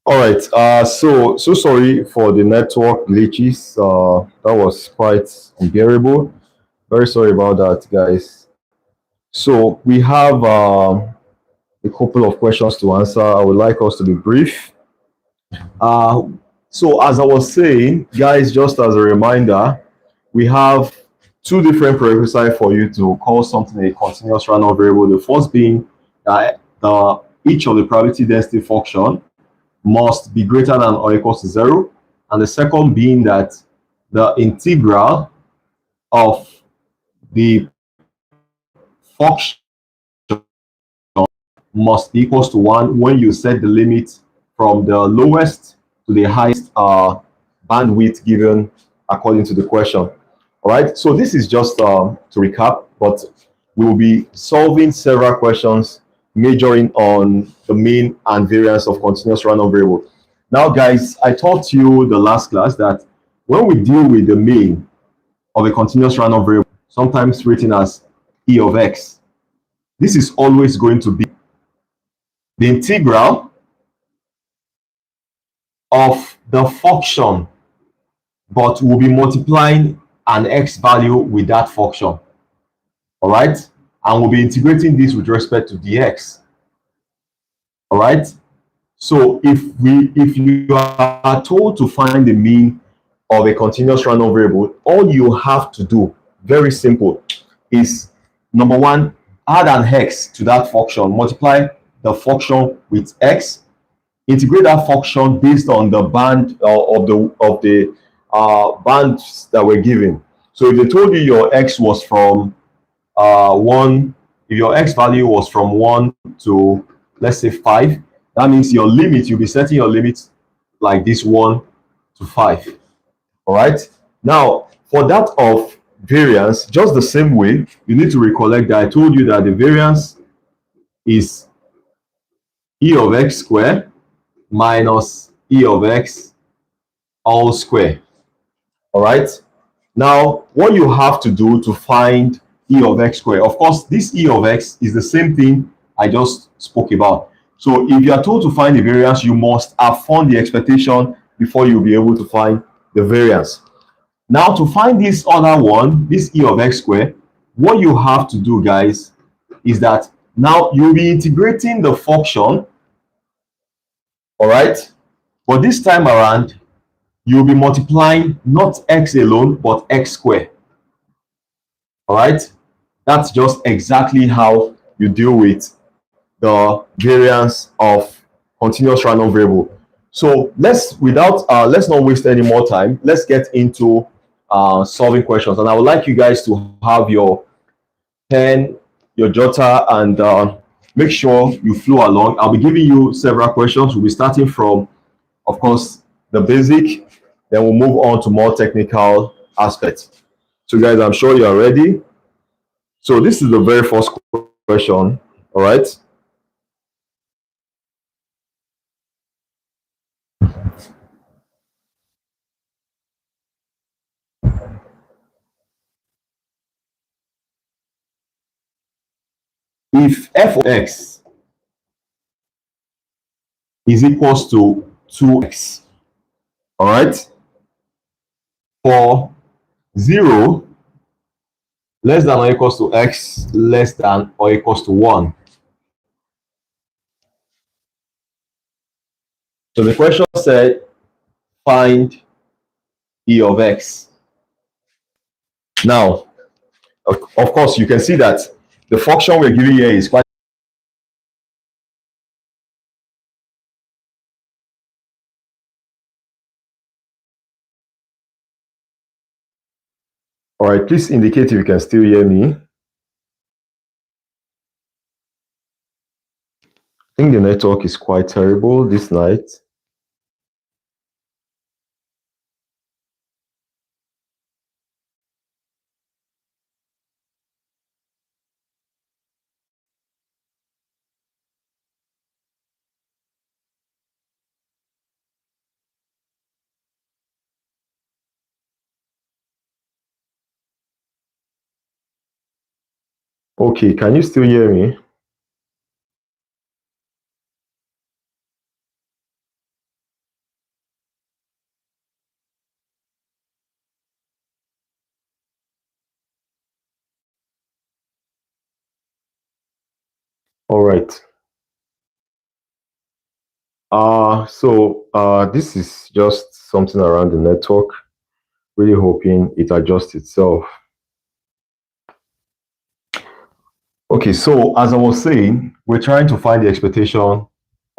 All right. So sorry for the network glitches. That was quite unbearable. Very sorry about that, guys. So we have a couple of questions to answer. I would like us to be brief. Uh, so as I was saying, guys, just as a reminder, we have two different prerequisites for you to call something a continuous random variable. The first being that each of the probability density function must be greater than or equal to zero. And the second being that the integral of the function must be equals to one when you set the limit from the lowest to the highest bandwidth given according to the question. All right, so this is just to recap, but we will be solving several questions majoring on the mean and variance of continuous random variable. Now, guys, I taught you the last class that when we deal with the mean of a continuous random variable, sometimes written as E of x, this is always going to be the integral of the function, but we'll be multiplying an x value with that function. All right, and we'll be integrating this with respect to dx. All right, so if you are told to find the mean of a continuous random variable, all you have to do, very simple, is number one, add an x to that function, multiply the function with x, integrate that function based on the band of the bands that we're given. So if they told you your x was from one, if your x value was from 1 to, let's say, 5, that means your limit, you'll be setting your limit like this, 1 to 5. All right. Now, for that of variance, just the same way, you need to recollect that I told you that the variance is e of x squared minus e of x all square. All right. Now, what you have to do to find e of x squared, of course, this e of x is the same thing I just spoke about. So if you are told to find the variance, you must have found the expectation before you'll be able to find the variance. Now, to find this other one, this e of x squared, what you have to do, guys, is that now you'll be integrating the function, all right? But this time around, you'll be multiplying not x alone, but x squared. All right, that's just exactly how you deal with the variance of continuous random variable. So let's not waste any more time. Let's get into solving questions, and I would like you guys to have your pen, your jotter, and make sure you flow along. I'll be giving you several questions. We'll be starting from, of course, the basic, then we'll move on to more technical aspects. So guys, I'm sure you are ready. So this is the very first question. All right. If f of x is equals to 2x, all right, for 0 less than or equals to x less than or equals to 1. So the question said find e of x. Now, of course, you can see that the function we're giving here is quite. All right, please indicate if you can still hear me. I think the network is quite terrible this night. Okay, can you still hear me? All right. This is just something around the network. Really hoping it adjusts itself. Okay, so as I was saying, we're trying to find the expectation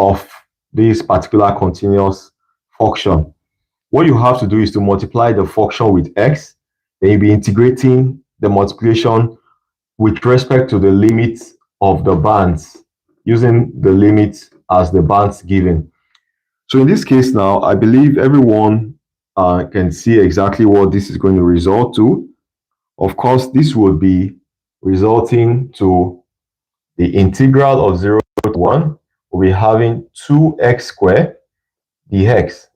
of this particular continuous function. What you have to do is to multiply the function with x, then you'll be integrating the multiplication with respect to the limit of the bands, using the limit as the bands given. So in this case now, I believe everyone can see exactly what this is going to result to. Of course, this would be resulting to the integral of 0 to 1 will be having 2x squared dx.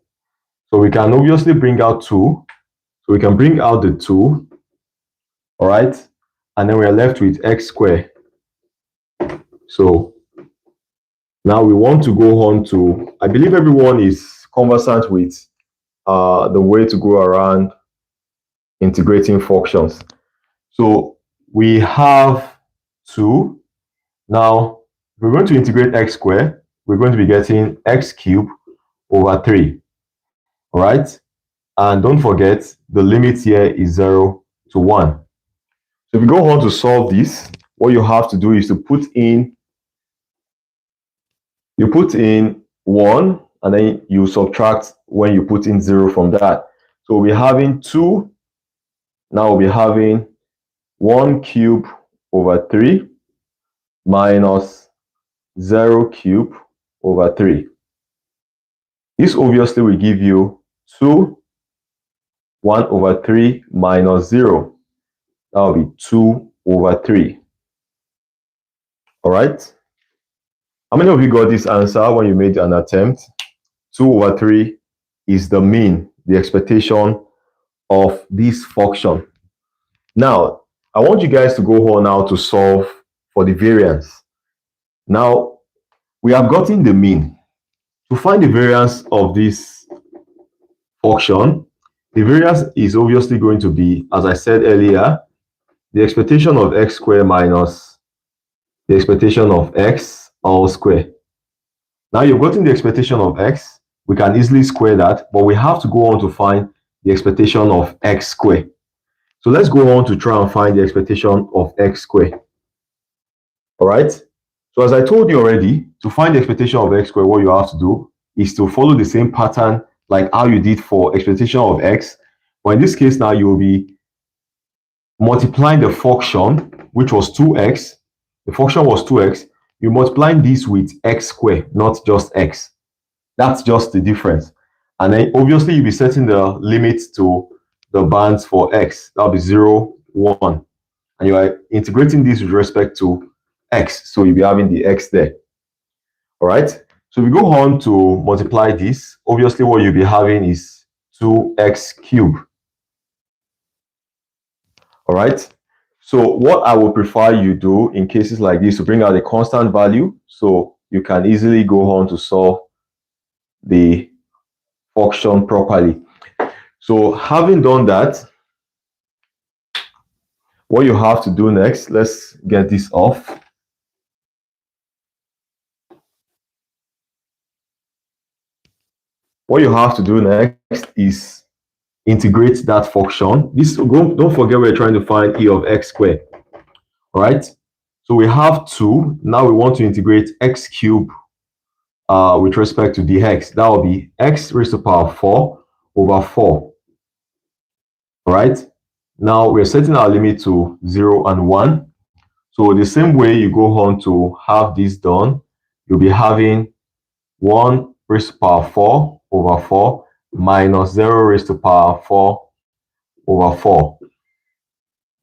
So we can obviously bring out 2. So we can bring out the 2, all right? And then we are left with x squared. So now we want to go on to, I believe everyone is conversant with the way to go around integrating functions. So we have 2. Now, if we're going to integrate x squared, we're going to be getting x cubed over 3. All right? And don't forget, the limit here is 0 to 1. So if you go on to solve this, what you have to do is to put in 1, and then you subtract when you put in 0 from that. So we'll be having 2. Now we'll be having 1 cube over 3 minus 0 cube over 3. This obviously will give you 2, 1 over 3 minus 0. That will be 2 over 3. All right? How many of you got this answer when you made an attempt? 2 over 3 is the mean, the expectation of this function. Now, I want you guys to go on now to solve for the variance. Now, we have gotten the mean. To find the variance of this function, the variance is obviously going to be, as I said earlier, the expectation of x squared minus the expectation of x all squared. Now you've gotten the expectation of x. We can easily square that, but we have to go on to find the expectation of x squared. So let's go on to try and find the expectation of x squared. All right. So as I told you already, to find the expectation of x squared, what you have to do is to follow the same pattern like how you did for expectation of x. But in this case now, you will be multiplying the function, which was 2x. The function was 2x. You're multiplying this with x squared, not just x. That's just the difference. And then obviously you'll be setting the limits to the bands for x. That'll be 0, 1. And you are integrating this with respect to x. So you'll be having the x there. All right. So we go on to multiply this. Obviously what you'll be having is 2x cubed. All right. So what I would prefer you do in cases like this to bring out a constant value so you can easily go on to solve the function properly. So having done that, what you have to do next, let's get this off. What you have to do next is integrate that function. Don't forget we're trying to find e of x squared. All right. So we have 2. Now we want to integrate x cubed with respect to dx. That will be x raised to the power 4 over 4. All right. Now we're setting our limit to 0 and 1. So the same way you go on to have this done, you'll be having 1 raised to the power 4 over 4 minus 0 raised to the power 4 over 4.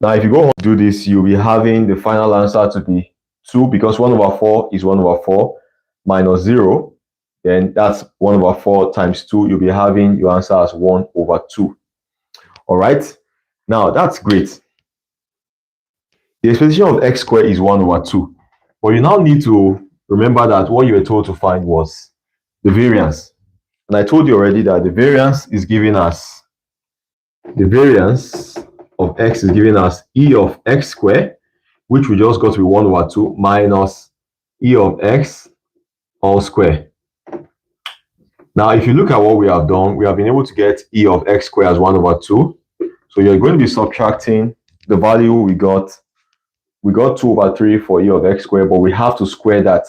Now, if you go on to do this, you'll be having the final answer to be 2 because 1 over 4 is 1 over 4 minus 0. Then that's 1 over 4 times 2. You'll be having your answer as 1 over 2. All right. Now, that's great. The expectation of x squared is 1 over 2. But you now need to remember that what you were told to find was the variance. And I told you already that the variance is giving us, the variance of x is giving us e of x squared, which we just got to be 1 over 2 minus e of x all square. Now, if you look at what we have done, we have been able to get e of x squared as 1 over 2. So you're going to be subtracting the value we got. We got 2 over 3 for e of x squared, but we have to square that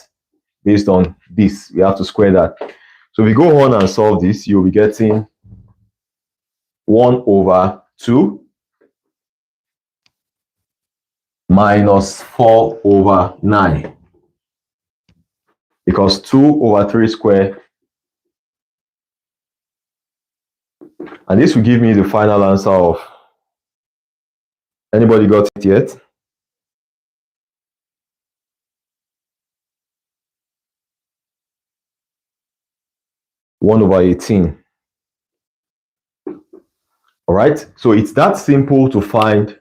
based on this. We have to square that. So if we go on and solve this, you'll be getting 1 over 2 minus 4 over 9. Because 2 over 3 squared. And this will give me the final answer of, anybody got it yet? One over 18. All right, so it's that simple to find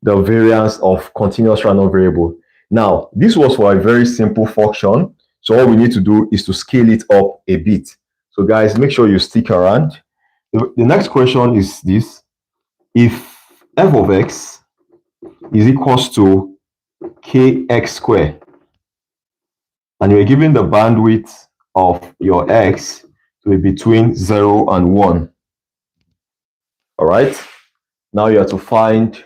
the variance of continuous random variable. Now, this was for a very simple function. So all we need to do is to scale it up a bit. So guys, make sure you stick around. The next question is this. If f of x is equals to kx squared, and you're given the bandwidth of your x to be between 0 and 1. All right, now you have to find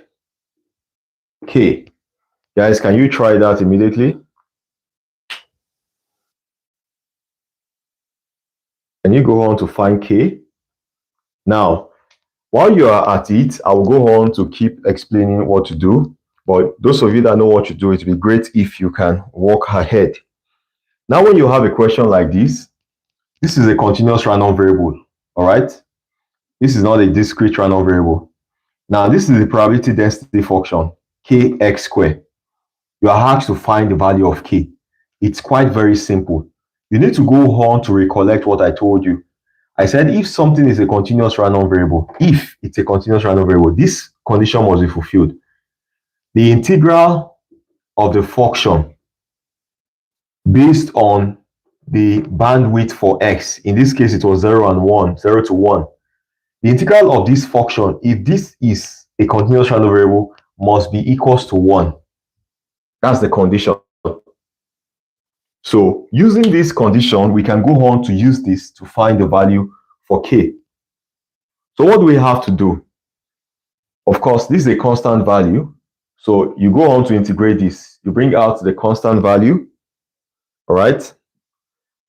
k. Guys, can you try that immediately? Can you go on to find k? Now, while you are at it, I will go on to keep explaining what to do. But those of you that know what to do, it would be great if you can walk ahead. Now, when you have a question like this is a continuous random variable, all right? This is not a discrete random variable. Now, this is the probability density function, kx squared. You are asked to find the value of k. It's quite very simple. You need to go on to recollect what I told you. I said if something is a continuous random variable, if it's a continuous random variable, this condition must be fulfilled. The integral of the function based on the bandwidth for x, in this case it was 0 and 1, 0 to 1. The integral of this function, if this is a continuous random variable, must be equals to 1. That's the condition. So using this condition, we can go on to use this to find the value for k. So what do we have to do? Of course, this is a constant value. So you go on to integrate this. You bring out the constant value, all right?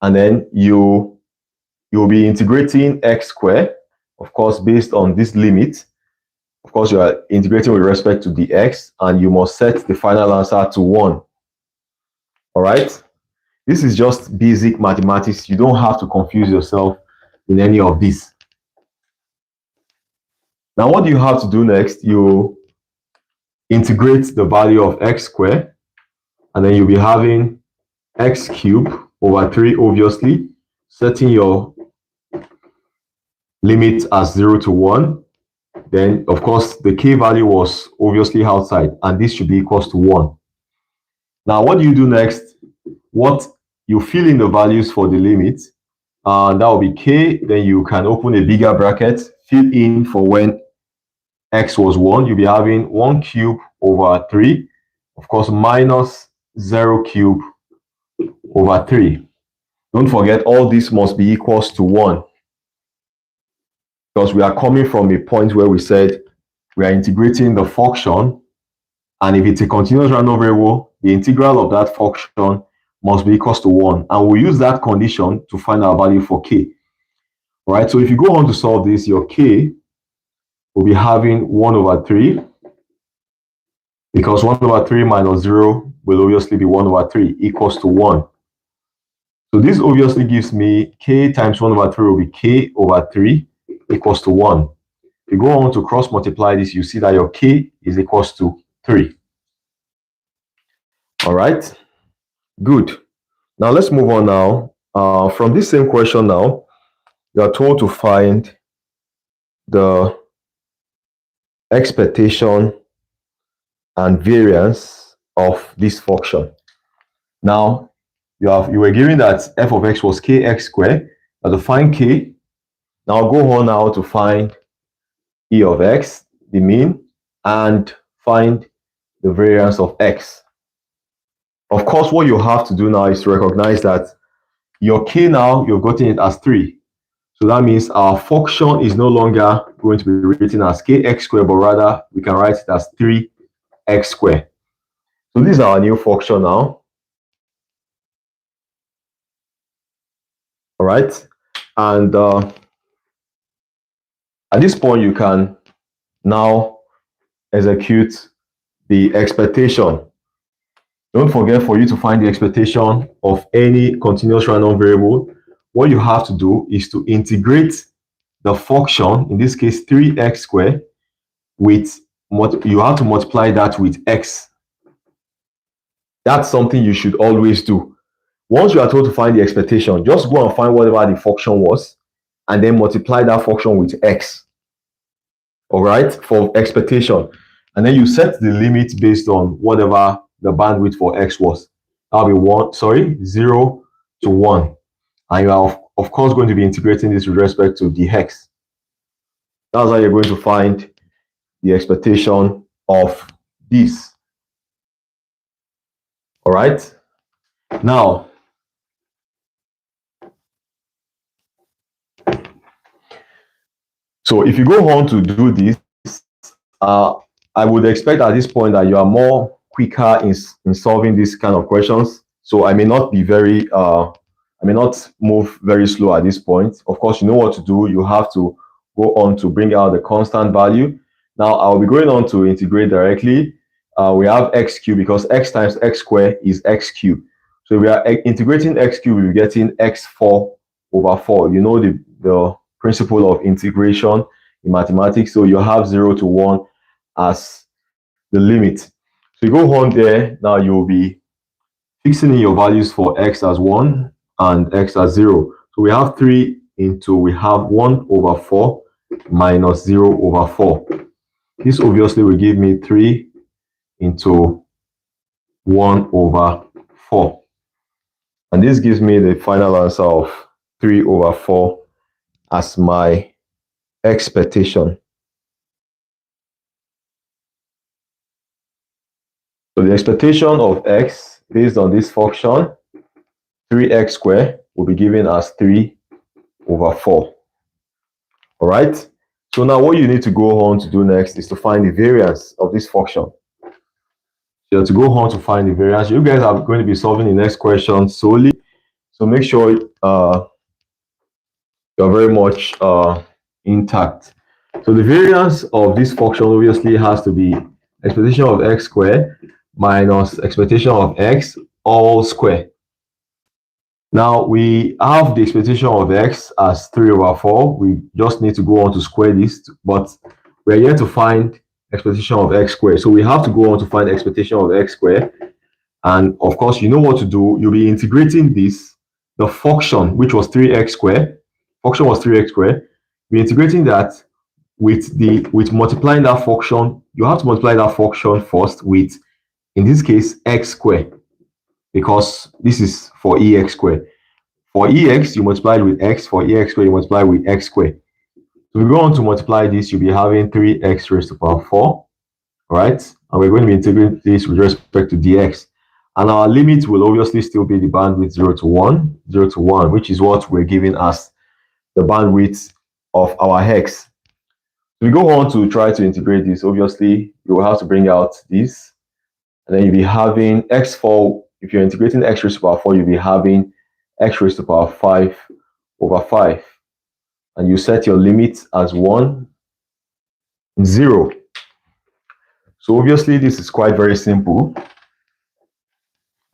And then you'll be integrating x squared, of course, based on this limit. Of course, you are integrating with respect to the x, and you must set the final answer to 1. All right? This is just basic mathematics. You don't have to confuse yourself in any of this. Now, what do you have to do next? You integrate the value of x squared, and then you'll be having x cubed over 3, obviously, setting your limit as 0 to 1. Then, of course, the k value was obviously outside, and this should be equals to 1. Now, what do you do next? You fill in the values for the limit, and that will be k. Then you can open a bigger bracket, fill in for when x was 1. You'll be having 1 cubed over 3, of course, minus 0 cubed over 3. Don't forget, all this must be equals to 1. Because we are coming from a point where we said we are integrating the function, and if it's a continuous random variable, the integral of that function must be equals to 1. And we'll use that condition to find our value for k. All right, so if you go on to solve this, your k will be having 1 over 3, because 1 over 3 minus 0 will obviously be 1 over 3 equals to 1. So this obviously gives me k times 1 over 3 will be k over 3 equals to 1. If you go on to cross multiply this, you see that your k is equals to 3. All right, good. Now let's move on now. From this same question now, you are told to find the expectation and variance of this function. Now, you were given that f of x was kx squared. Now to find k, now go on now to find e of x, the mean, and find the variance of x. Of course, what you have to do now is to recognize that your k now, you've gotten it as 3. So that means our function is no longer going to be written as kx squared, but rather we can write it as 3x squared. So this is our new function now. All right. And at this point, you can now execute the expectation. Don't forget, for you to find the expectation of any continuous random variable, what you have to do is to integrate the function, in this case 3x squared, with you have to multiply that with x. That's something you should always do. Once you are told to find the expectation, just go and find whatever the function was and then multiply that function with x. All right, for expectation. And then you set the limit based on whatever the bandwidth for x was. That'll be 0 to 1. And you are, of course, going to be integrating this with respect to the hex. That's how you're going to find the expectation of this. All right. Now, so if you go on to do this, I would expect at this point that you are more quicker in solving these kind of questions. So I may not be very, I may not move very slow at this point. Of course, you know what to do. You have to go on to bring out the constant value. Now I'll be going on to integrate directly. We have x cubed because x times x squared is x cubed. So we are integrating x cubed, we're getting x4 over 4. You know the principle of integration in mathematics. So you have 0 to 1 as the limit. So you go on there, now you'll be fixing in your values for x as 1 and x as 0. So we have 3 into, we have 1 over 4 minus 0 over 4. This obviously will give me 3 into 1 over 4. And this gives me the final answer of 3 over 4 as my expectation. So the expectation of x based on this function, 3x squared, will be given as 3 over 4. All right. So now what you need to go on to do next is to find the variance of this function. So to go on to find the variance, you guys are going to be solving the next question solely. So make sure you're very much intact. So the variance of this function obviously has to be expectation of x squared minus expectation of x all square. Now we have the expectation of x as 3 over 4. We just need to go on to square this, but we're here to find expectation of x squared. So we have to go on to find expectation of x squared. And of course, you know what to do. You'll be integrating this, the function, which was 3x squared. Function was 3x squared. We're integrating that with multiplying that function. You have to multiply that function first with, in this case, x squared, because this is for ex squared. For ex, you multiply it with x. For ex squared, you multiply with x squared. So we go on to multiply this, you'll be having 3x raised to the power 4. All right. And we're going to be integrating this with respect to dx. And our limit will obviously still be the bandwidth 0 to 1, 0 to 1, which is what we're giving as the bandwidth of our hex. So we go on to try to integrate this. Obviously, you will have to bring out this. And then you'll be having x4. If you're integrating x raised to the power 4, you'll be having x raised to the power 5 over 5. And you set your limit as 1, 0. So obviously, this is quite very simple.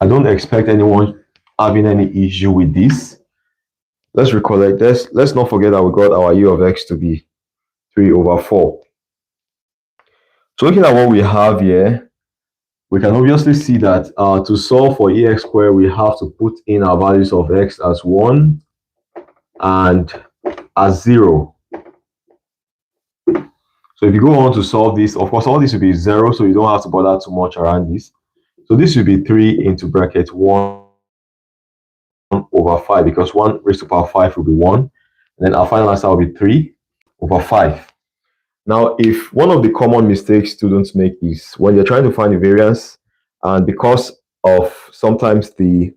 I don't expect anyone having any issue with this. Let's recollect this. Let's not forget that we got our u of x to be 3 over 4. So looking at what we have here, we can obviously see that to solve for ex squared, we have to put in our values of x as 1 and as 0. So if you go on to solve this, of course, all this will be 0, so you don't have to bother too much around this. So this will be 3 into bracket 1 over 5, because 1 raised to the power 5 will be 1. And then our final answer will be 3 over 5. Now, if one of the common mistakes students make is when you're trying to find the variance, and because of sometimes the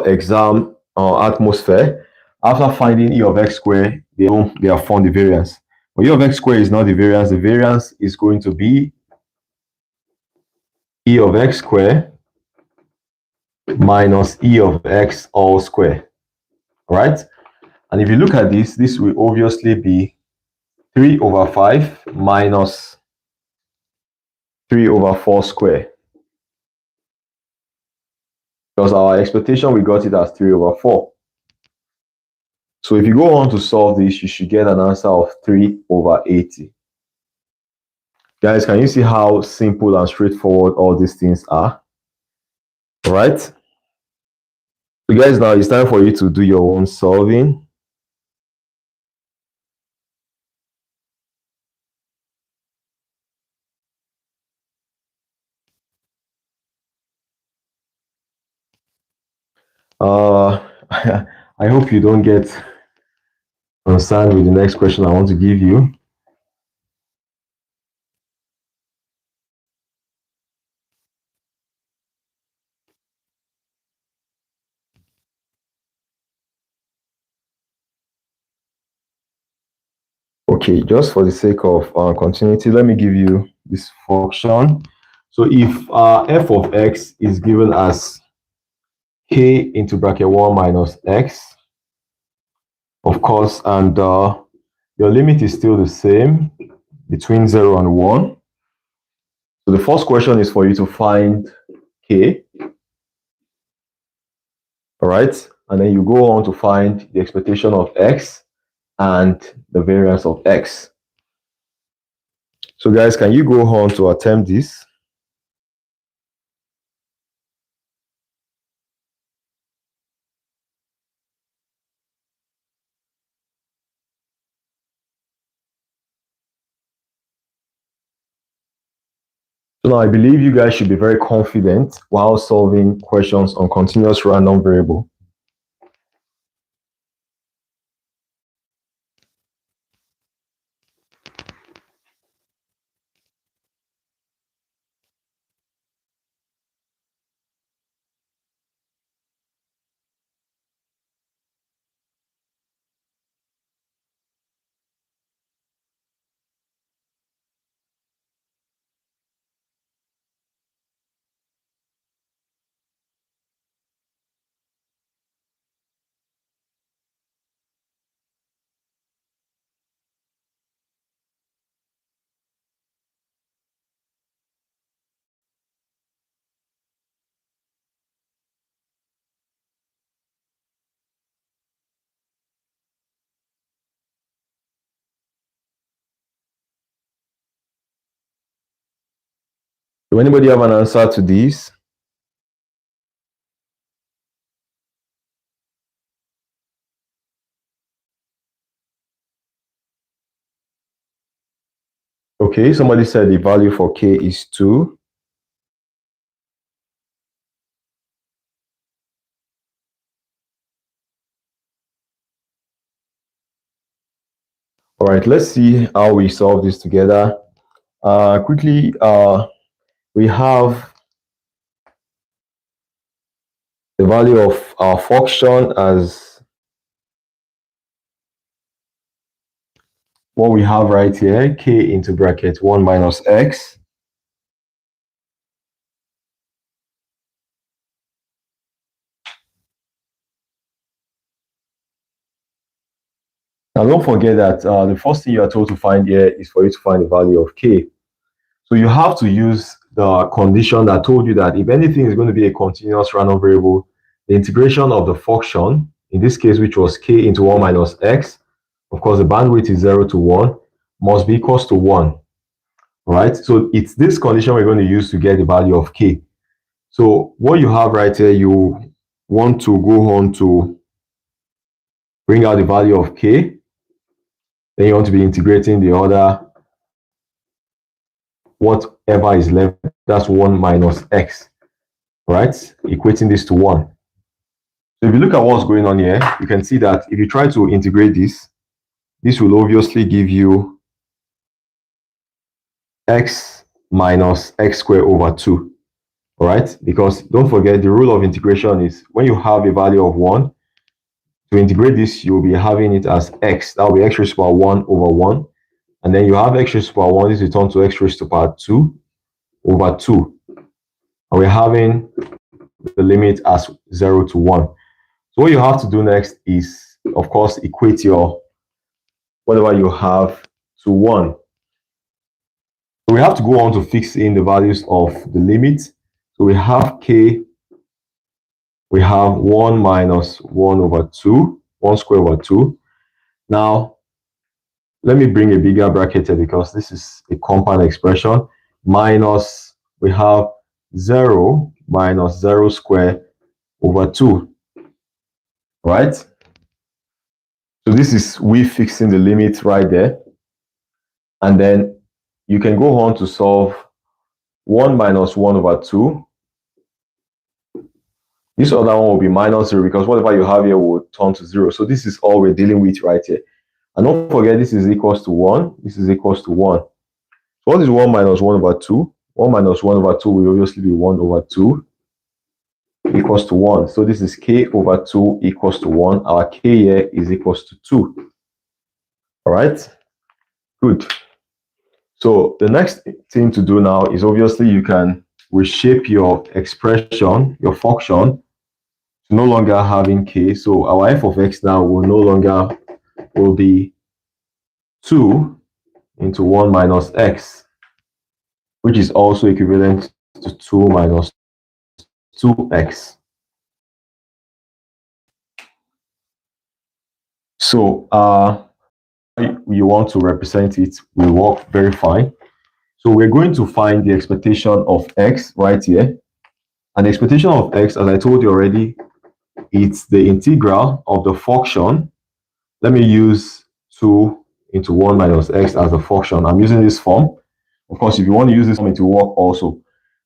exam atmosphere. After finding e of x squared, they have found the variance. But e of x squared is not the variance. The variance is going to be e of x squared minus e of x all square, right? And if you look at this, this will obviously be 3 over 5 minus 3 over 4 square. Because our expectation, we got it as 3 over 4. So if you go on to solve this, you should get an answer of 3 over 80. Guys, can you see how simple and straightforward all these things are? All right. So guys, now it's time for you to do your own solving. I hope you don't get concerned with the next question I want to give you. Okay, just for the sake of continuity, let me give you this function. So if f of x is given as k into bracket 1 minus x, of course, and your limit is still the same between 0 and 1. So the first question is for you to find k, all right? And then you go on to find the expectation of x and the variance of x. So guys, can you go on to attempt this? So now I believe you guys should be very confident while solving questions on continuous random variable. Do anybody have an answer to this? Okay, somebody said the value for k is 2. All right, let's see how we solve this together. Quickly, we have the value of our function as what we have right here, k into bracket 1 minus x. Now, don't forget that the first thing you are told to find here is for you to find the value of k. So you have to use the condition that told you that if anything is going to be a continuous random variable, the integration of the function, in this case, which was k into 1 minus x, of course, the bandwidth is 0 to 1, must be equals to 1, right? So it's this condition we're going to use to get the value of k. So what you have right here, you want to go on to bring out the value of k. Then you want to be integrating the other, whatever is left, that's 1 minus x, right? Equating this to 1. So if you look at what's going on here, you can see that if you try to integrate this, this will obviously give you x minus x squared over 2, All right, because don't forget the rule of integration is when you have a value of 1, to integrate this, you'll be having it as x. That will be x raised to power 1 over 1. And then you have x raised to power 1, this will turn to x raised to power 2 over 2. And we're having the limit as 0 to 1. So what you have to do next is, of course, equate your whatever you have to 1. So we have to go on to fix in the values of the limit. So we have k, we have 1 minus 1 over 2, 1 square over 2. Now, let me bring a bigger bracket here because this is a compound expression. Minus, we have 0 minus 0 square over 2, right? So this is we fixing the limit right there. And then you can go on to solve 1 minus 1 over 2. This other one will be minus 0 because whatever you have here will turn to 0. So this is all we're dealing with right here. And don't forget this is equals to 1. This is equals to 1. So what is 1 minus 1 over 2? 1 minus 1 over 2 will obviously be 1 over 2 equals to 1. So this is k over 2 equals to 1. Our k here is equals to 2. All right, good. So the next thing to do now is obviously you can reshape your expression, your function, to no longer having k. So our f of x now will be 2 into 1 minus x, which is also equivalent to 2 minus 2x. So you want to represent it will work very fine. So we're going to find the expectation of x right here. And the expectation of x, as I told you already, it's the integral of the function. Let me use 2 into 1 minus x as a function. I'm using this form. Of course, if you want to use this form, it will work also.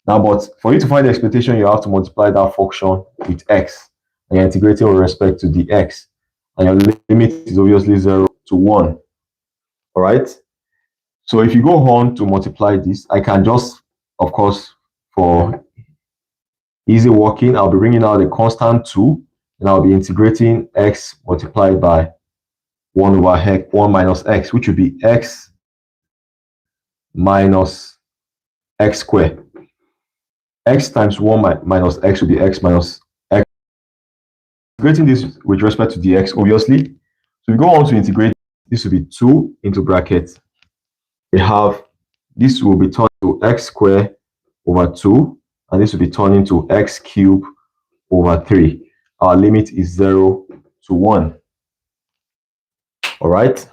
Now, but for you to find the expectation, you have to multiply that function with x. And you're integrating with respect to the x. And your limit is obviously 0 to 1. All right? So if you go on to multiply this, I can just, of course, for easy working, I'll be bringing out a constant 2, and I'll be integrating x multiplied by 1 over 1 minus x, which would be x minus x squared. X times 1 minus x will be x minus x. Integrating this with respect to dx, obviously. So we go on to integrate, this will be 2 into bracket. We have, this will be turned to x squared over 2, and this will be turned into x cubed over 3. Our limit is 0 to 1. All right.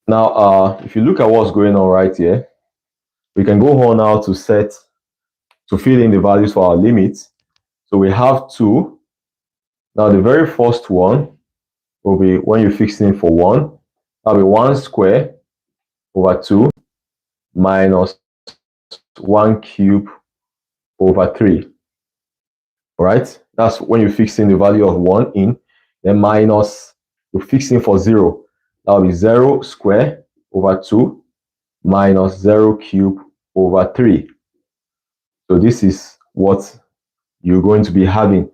Now, if you look at what's going on right here, we can go on now to fill in the values for our limits. So we have 2. Now, the very first one will be when you fix in for 1, that'll be 1 square over 2 minus 1 cube over 3. All right, that's when you fix in the value of 1 in, then minus, you fix in for 0. That will be 0 square over 2 minus 0 cube over 3. So this is what you're going to be having.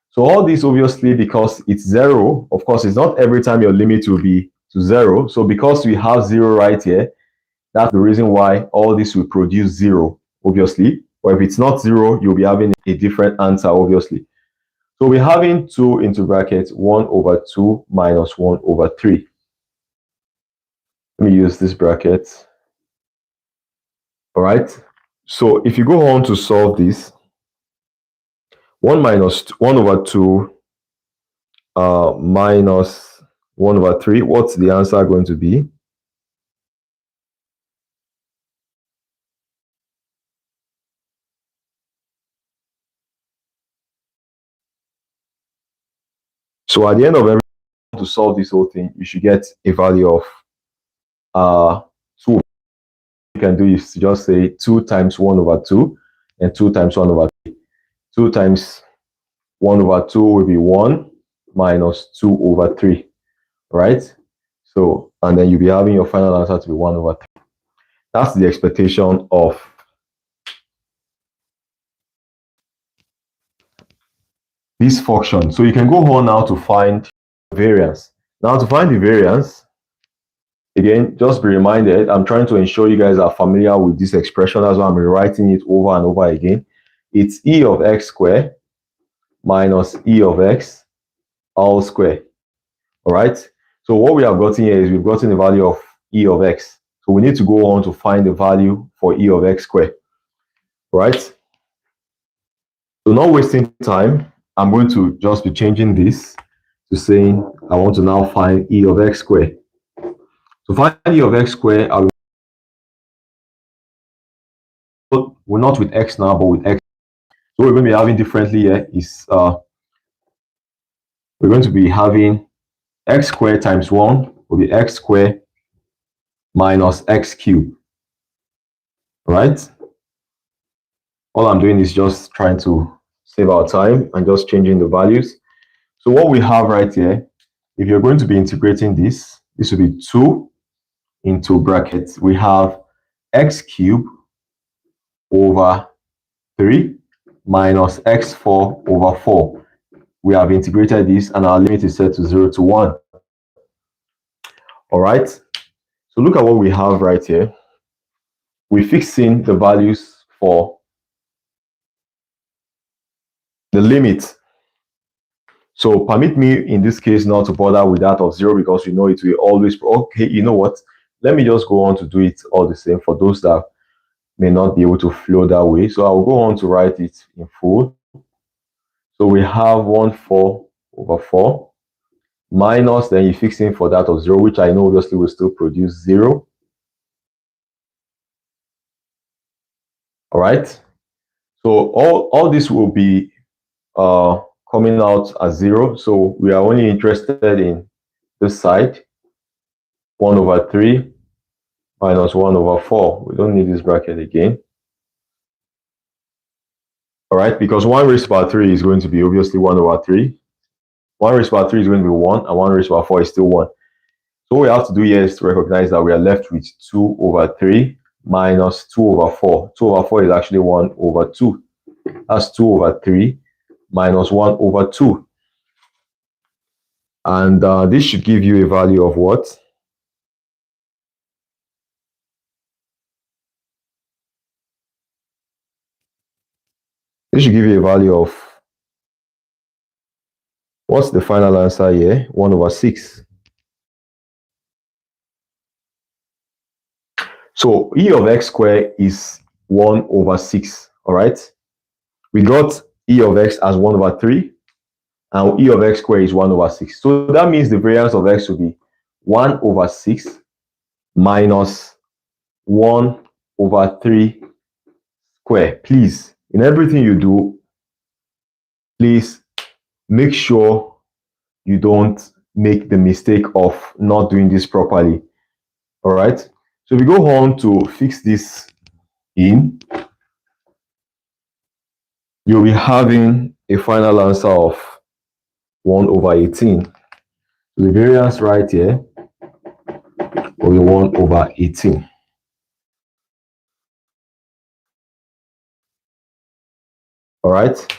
So all this obviously because it's 0, of course, it's not every time your limit will be to 0. So because we have 0 right here, that's the reason why all this will produce 0, obviously. Or if it's not 0, you'll be having a different answer, obviously. So we're having 2 into brackets 1 over 2 minus 1 over 3. Let me use this bracket. All right. So if you go on to solve this, 1 minus 1 over 2 minus 1 over 3, what's the answer going to be? So at the end of every to solve this whole thing, you should get a value of 2. You can do is just say 2 times 1 over 2 and 2 times 1 over 3. 2 times 1 over 2 will be 1 minus 2 over 3, right? So, and then you'll be having your final answer to be 1 over 3. That's the expectation of this function. So you can go on now to find variance. Now to find the variance, again, just be reminded, I'm trying to ensure you guys are familiar with this expression. That's why I'm rewriting it over and over again. It's e of x squared minus e of x all squared. All right. So what we have gotten here is we've gotten the value of e of x. So we need to go on to find the value for e of x squared. Right. So not wasting time, I'm going to just be changing this to saying I want to now find e of x squared. To find e of x squared, we're not with x now, but with x. So we're going to be having differently here is we're going to be having x squared times 1 will be x squared minus x cubed. Right? All I'm doing is just trying to save our time and just changing the values. So what we have right here, if you're going to be integrating this will be 2 into brackets. We have x cubed over 3 minus x4 over 4. We have integrated this and our limit is set to 0 to 1. All right. So look at what we have right here. We're fixing the values for the limit. So permit me in this case not to bother with that of 0 because you know it will always, okay, you know what? Let me just go on to do it all the same for those that may not be able to flow that way. So I'll go on to write it in full. So we have 1/4 over 4 minus, then you're fixing for that of 0, which I know obviously will still produce 0. All right. So all this will be coming out as 0. So we are only interested in this side, 1 over 3 minus 1 over 4. We don't need this bracket again. All right, because 1 raised to power 3 is going to be obviously 1 over 3. 1 raised to power 3 is going to be 1, and 1 raised to power 4 is still 1. So what we have to do here is to recognize that we are left with 2 over 3 minus 2 over 4. 2 over 4 is actually 1 over 2. That's 2 over 3 minus 1 over 2. And this should give you a value of what? This should give you a value of, what's the final answer here? 1 over 6. So e of x squared is 1 over 6, all right? We got e of x as 1 over 3, and e of x squared is 1 over 6. So that means the variance of x will be 1 over 6 minus 1 over 3 square. Please, in everything you do, please make sure you don't make the mistake of not doing this properly. All right. So we go on to fix this in. You'll be having a final answer of 1 over 18. So the variance right here will be 1 over 18. All right.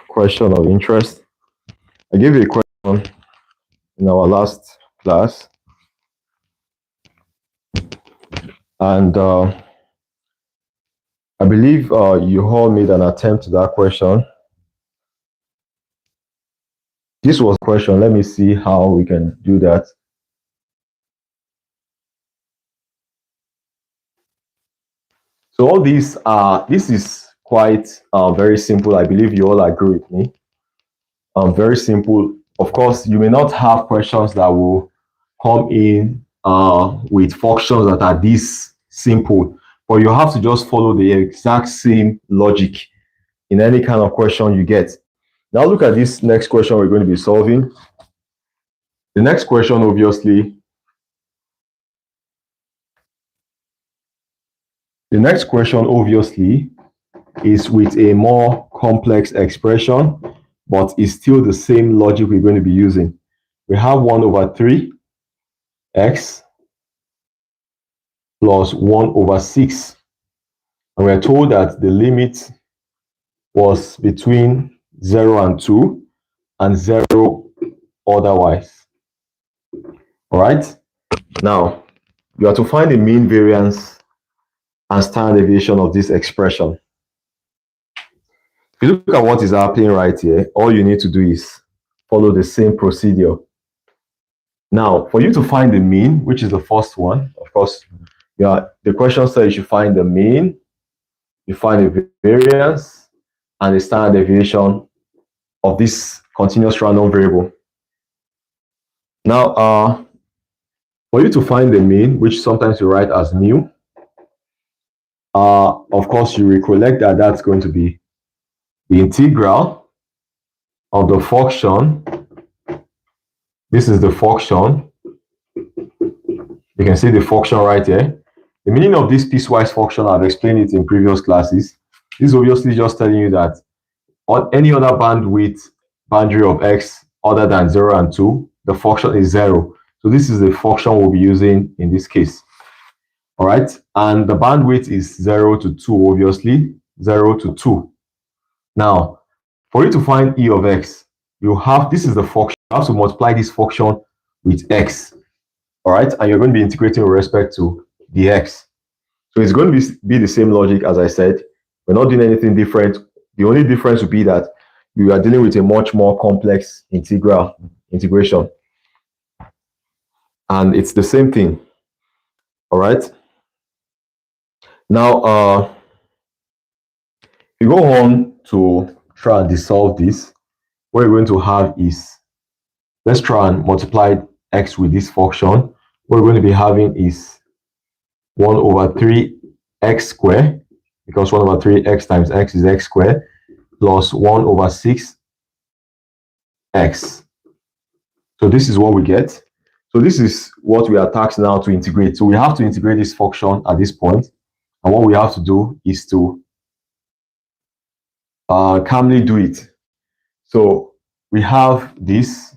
Question of interest. I gave you a question in our last class, and I believe you all made an attempt to that question. This was a question. Let me see how we can do that. So all these this is quite very simple. I believe you all agree with me. Very simple. Of course, you may not have questions that will come in with functions that are this simple, but you have to just follow the exact same logic in any kind of question you get. Now look at this next question we're going to be solving. The next question, obviously, The next question, obviously, is with a more complex expression, but it's still the same logic we're going to be using. We have 1 over 3x plus 1 over 6. And we're told that the limit was between 0 and 2 and 0 otherwise. All right? Now, you have to find the mean, variance, and standard deviation of this expression. If you look at what is happening right here, all you need to do is follow the same procedure. Now, for you to find the mean, which is the first one, of course, the question says you should find the mean, you find the variance, and the standard deviation of this continuous random variable. Now, for you to find the mean, which sometimes you write as mu, of course, you recollect that that's going to be the integral of the function. This is the function. You can see the function right here. The meaning of this piecewise function, I've explained it in previous classes. This is obviously just telling you that on any other boundary of x other than 0 and 2, the function is 0. So this is the function we'll be using in this case. All right. And the bandwidth is 0 to 2, obviously. 0 to 2. Now, for you to find e of x, this is the function. You have to multiply this function with x. All right. And you're going to be integrating with respect to the x. So it's going to be the same logic as I said. We're not doing anything different. The only difference would be that you are dealing with a much more complex integration. And it's the same thing. All right. Now, if you go on to try and solve this, what you're going to have is, let's try and multiply x with this function. What we're going to be having is 1 over 3x squared, because 1 over 3x times x is x squared, plus 1 over 6x. So this is what we get. So this is what we are tasked now to integrate. So we have to integrate this function at this point. And what we have to do is to calmly do it. So we have this.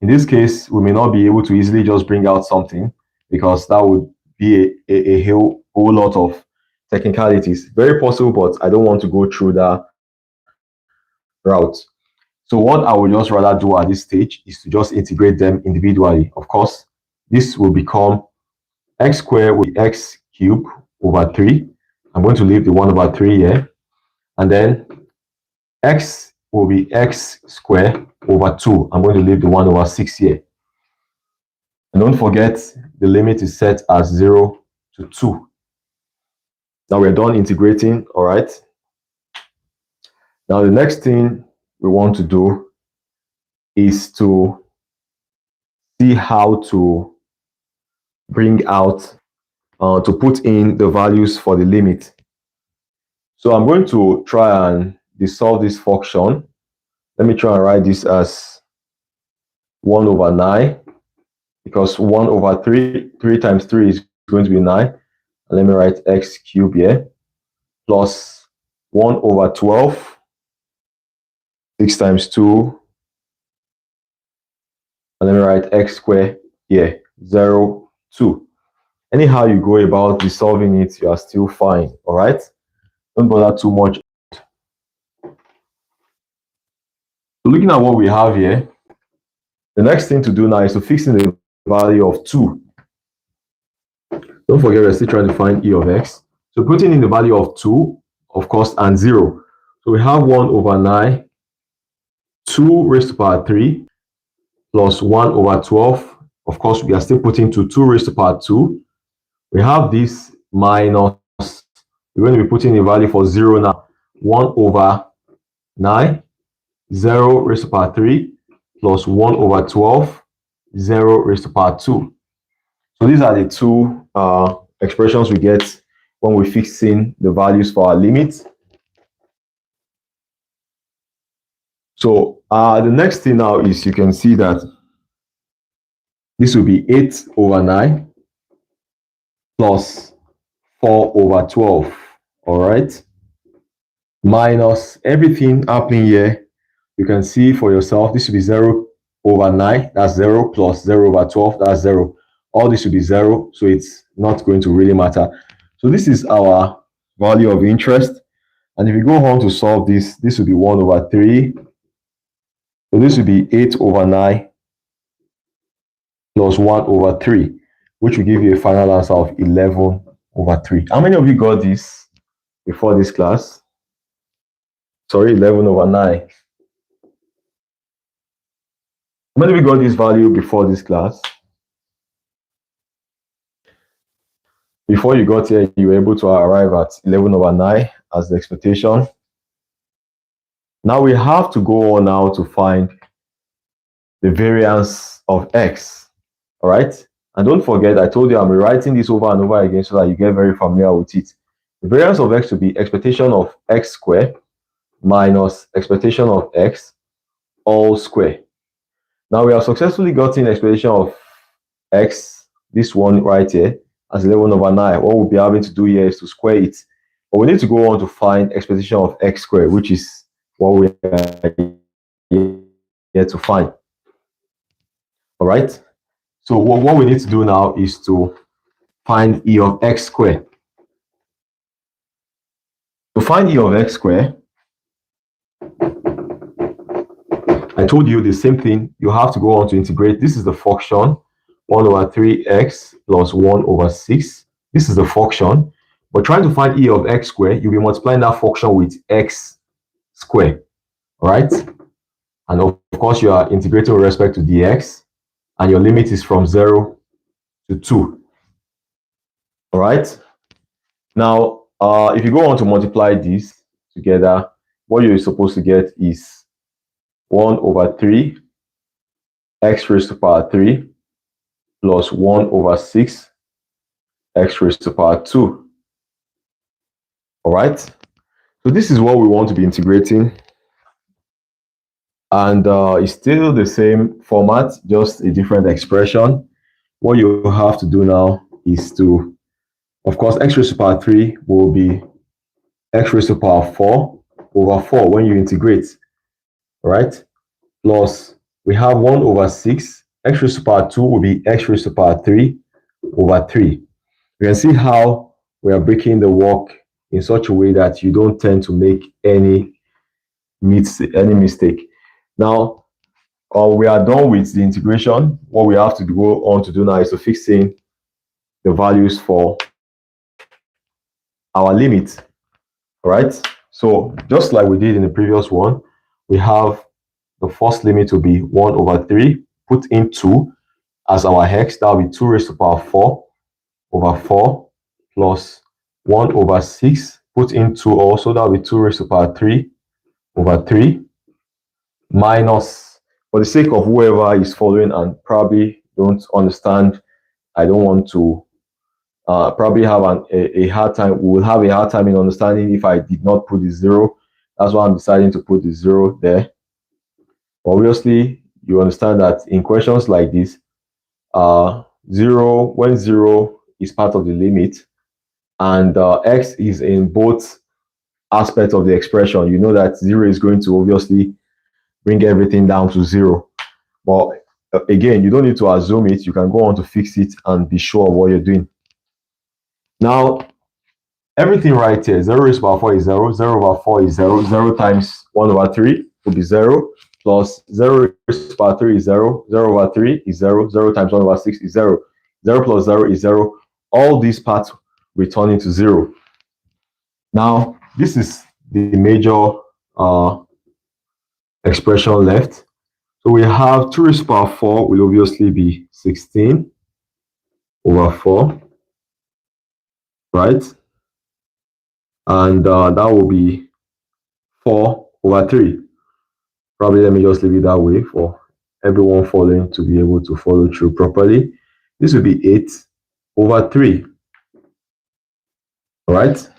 In this case, we may not be able to easily just bring out something, because that would be a whole lot of technicalities. Very possible, but I don't want to go through that route. So what I would just rather do at this stage is to just integrate them individually. Of course, this will become x squared with x cubed over 3. I'm going to leave the 1 over 3 here. And then x will be x squared over 2. I'm going to leave the 1 over 6 here. And don't forget, the limit is set as 0 to 2. Now we're done integrating, all right? Now the next thing we want to do is to see how to bring out, to put in the values for the limit. So I'm going to try and solve this function. Let me try and write this as 1 over 9, because 1 over 3 times 3 is going to be 9. And let me write x cubed here, plus 1 over 12, 6 times 2, and let me write x squared here, 0, 2. Anyhow you go about solving it, you are still fine, all right? Don't bother too much. So looking at what we have here, the next thing to do now is to fix in the value of 2. Don't forget, we're still trying to find e of x. So putting in the value of 2, of course, and 0. So we have 1 over 9, 2 raised to power 3, plus 1 over 12. Of course, we are still putting to 2 raised to power 2. We have this minus, we're going to be putting the value for 0 now. 1 over 9, 0 raised to power 3, plus 1 over 12, 0 raised to power 2. So these are the two expressions we get when we fix in the values for our limits. So the next thing now is, you can see that this will be 8 over 9 plus 4 over 12. All right. Minus everything happening here. You can see for yourself, this should be 0 over 9. That's 0 plus 0 over 12. That's 0. All this should be 0. So it's not going to really matter. So this is our value of interest. And if you go on to solve this, this will be 1 over 3. So this will be 8 over 9 plus 1 over 3, which will give you a final answer of 11 over 3. How many of you got this before this class? Sorry, 11 over 9. How many of you got this value before this class? Before you got here, you were able to arrive at 11 over 9 as the expectation. Now we have to go on now to find the variance of x. All right. And don't forget, I told you I'm rewriting this over and over again so that you get very familiar with it. The variance of x will be expectation of x squared minus expectation of x all square. Now we have successfully gotten expectation of x, this one right here, as 11 over 9. What we'll be having to do here is to square it. But we need to go on to find expectation of x squared, which is what we are here to find. All right. So what we need to do now is to find e of x squared. To find e of x squared, I told you the same thing. You have to go on to integrate. This is the function 1 over 3x plus 1 over 6. This is the function. But trying to find e of x squared, you'll be multiplying that function with x squared. All right. And of course, you are integrating with respect to dx. And your limit is from 0 to 2. All right. Now, if you go on to multiply this together, what you're supposed to get is 1 over 3 x raised to power 3 plus 1 over 6 x raised to power 2. All right. So this is what we want to be integrating. And it's still the same format, just a different expression. What you have to do now is to, of course, x raised to power 3 will be x raised to power 4 over 4 when you integrate. All right. Plus, we have 1 over 6. X raised to power 2 will be x raised to power 3 over 3. You can see how we are breaking the work in such a way that you don't tend to make any mistake. Now, we are done with the integration. What we have to go on to do now is to fix in the values for our limit. All right. So just like we did in the previous one, we have the first limit will be 1 over 3. Put in 2 as our x. That will be 2 raised to power 4 over 4 plus 1 over 6. Put in 2 also. That will be 2 raised to power 3 over 3 minus, for the sake of whoever is following and probably don't understand, I don't want to probably have a hard time. We will have a hard time in understanding if I did not put the 0. That's why I'm deciding to put the 0 there. Obviously, you understand that in questions like this, 0, when 0 is part of the limit and x is in both aspects of the expression, you know that 0 is going to obviously bring everything down to 0. But again, you don't need to assume it. You can go on to fix it and be sure of what you're doing. Now, everything right here, 0 raised to power 4 is 0, 0 over 4 is 0, 0 times 1 over 3 will be 0, plus 0 raised to power 3 is 0, 0 over 3 is 0, 0 times 1 over 6 is 0, 0 plus 0 is 0. All these parts return into 0. Now, this is the major expression left. So we have 2 raised to power 4 will obviously be 16 over 4, right? And that will be 4 over 3. Probably let me just leave it that way for everyone following to be able to follow through properly. This will be 8 over 3. All right.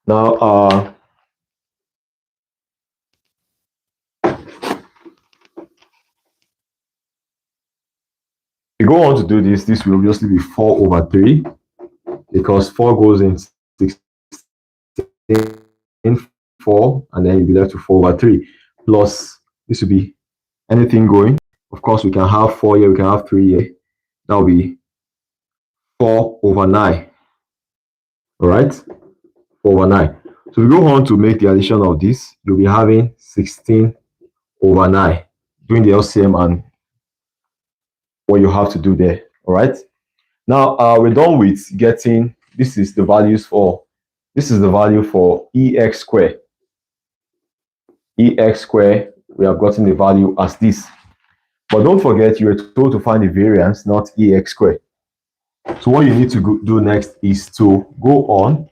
Now, we go on to do this. This will obviously be 4 over 3. because 4 goes in 16, 4, and then you'll be left to 4 over 3. Plus, this will be anything going. Of course, we can have 4 here, we can have 3 here. That will be 4 over 9. All right, 4 over 9. So we go on to make the addition of this. You'll be having 16 over 9. Doing the LCM and what you have to do there. All right. Now we're done with getting. This is the values for. This is the value for EX square. EX square. We have gotten the value as this. But don't forget, you were told to find the variance, not EX square. So what you need to do next is to go on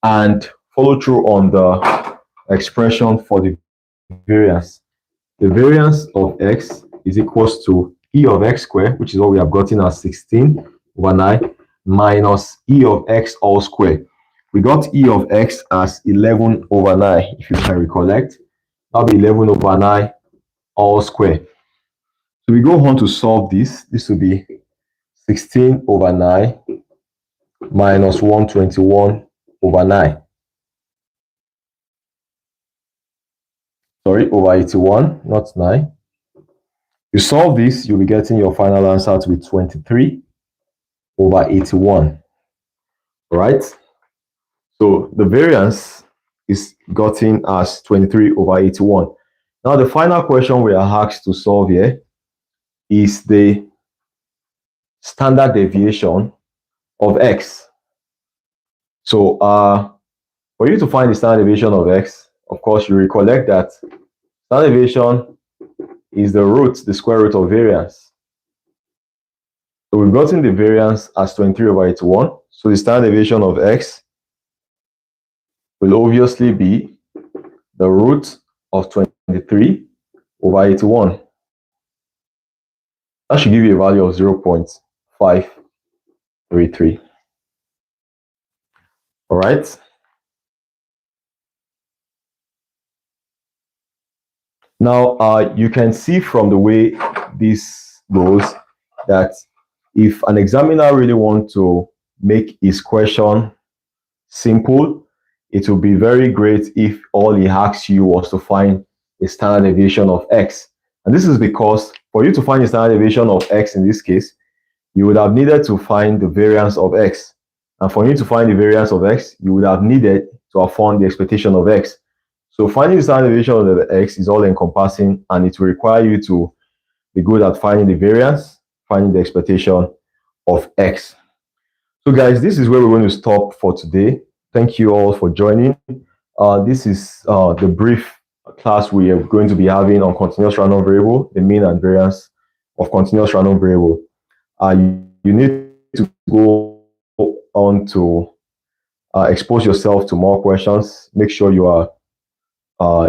and follow through on the expression for the variance. The variance of x is equals to e of x squared, which is what we have gotten as 16 over 9, minus e of x all squared. We got e of x as 11 over 9, if you can recollect. That'll be 11 over 9 all squared. So we go on to solve this. This will be 16 over 9 minus 121 over 9. Sorry, over 81, not 9. You solve this, you'll be getting your final answer to be 23 over 81. All right? So the variance is gotten as 23 over 81. Now, the final question we are asked to solve here is the standard deviation of x. So for you to find the standard deviation of x, of course, you recollect that standard deviation is the square root of variance. So we've gotten the variance as 23 over 81. So the standard deviation of x will obviously be the root of 23 over 81. That should give you a value of 0.533. All right. Now, you can see from the way this goes that if an examiner really wants to make his question simple, it will be very great if all he asks you was to find a standard deviation of x. And this is because for you to find the standard deviation of x in this case, you would have needed to find the variance of x. And for you to find the variance of x, you would have needed to have found the expectation of x. So finding the standard deviation of the x is all encompassing, and it will require you to be good at finding the variance, finding the expectation of x. So guys, this is where we're going to stop for today. Thank you all for joining. This is the brief class we are going to be having on continuous random variable, the mean and variance of continuous random variable. You need to go on to expose yourself to more questions. Make sure you are,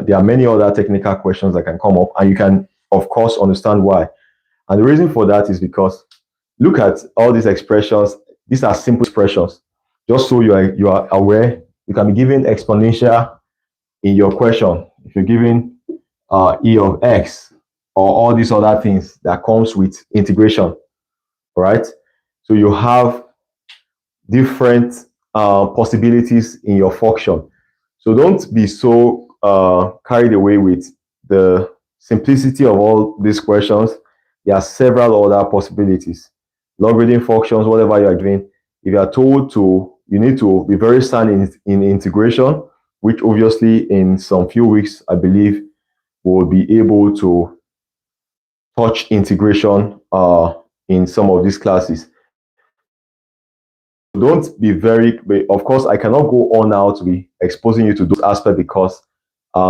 there are many other technical questions that can come up, and you can, of course, understand why. And the reason for that is because look at all these expressions. These are simple expressions. Just so you are aware, you can be given exponential in your question. If you're given e of x or all these other things that comes with integration, all right? So you have different possibilities in your function. So don't be so carried away with the simplicity of all these questions. There are several other possibilities. Logarithm functions, whatever you are doing, if you are told to, you need to be very sound in integration, which obviously in some few weeks, I believe, we'll be able to touch integration in some of these classes. Don't be very, of course, I cannot go on now to be exposing you to those aspects because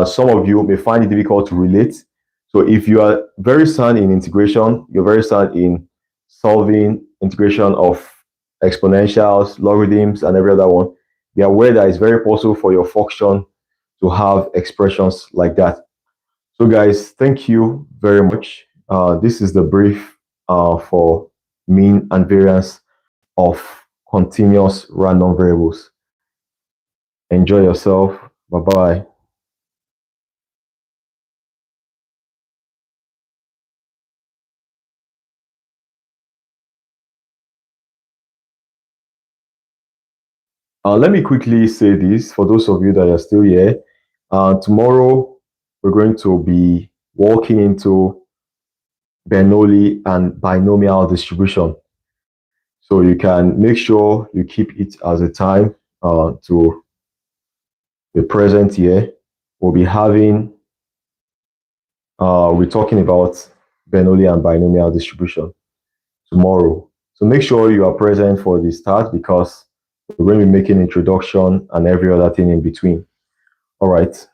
some of you may find it difficult to relate. So if you are very sound in integration, you're very sound in solving integration of exponentials, logarithms, and every other one, be aware that it's very possible for your function to have expressions like that. So guys, thank you very much. This is the brief for mean and variance of continuous random variables. Enjoy yourself. Bye-bye. Let me quickly say this for those of you that are still here. Tomorrow, we're going to be walking into Bernoulli and binomial distribution. So you can make sure you keep it as a time to be present here. We'll be having, we're talking about Bernoulli and binomial distribution tomorrow. So make sure you are present for the start because we're going to be making introduction and every other thing in between. All right.